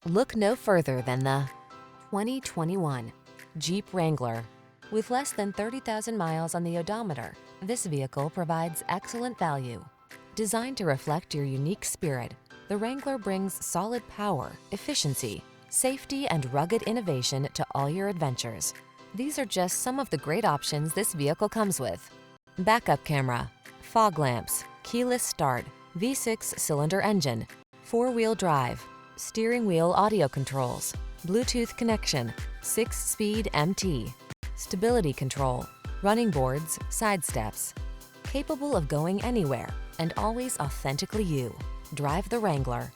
Look no further than the 2021 Jeep Wrangler. With less than 30,000 miles on the odometer, this vehicle provides excellent value. Designed to reflect your unique spirit, the Wrangler brings solid power, efficiency, safety, and rugged innovation to all your adventures. These are just some of the great options this vehicle comes with: backup camera, fog lamps, keyless start, V6 cylinder engine, 4-wheel drive, steering wheel audio controls, Bluetooth connection, 6-speed MT, stability control, running boards, side steps. Capable of going anywhere and always authentically you. Drive the Wrangler.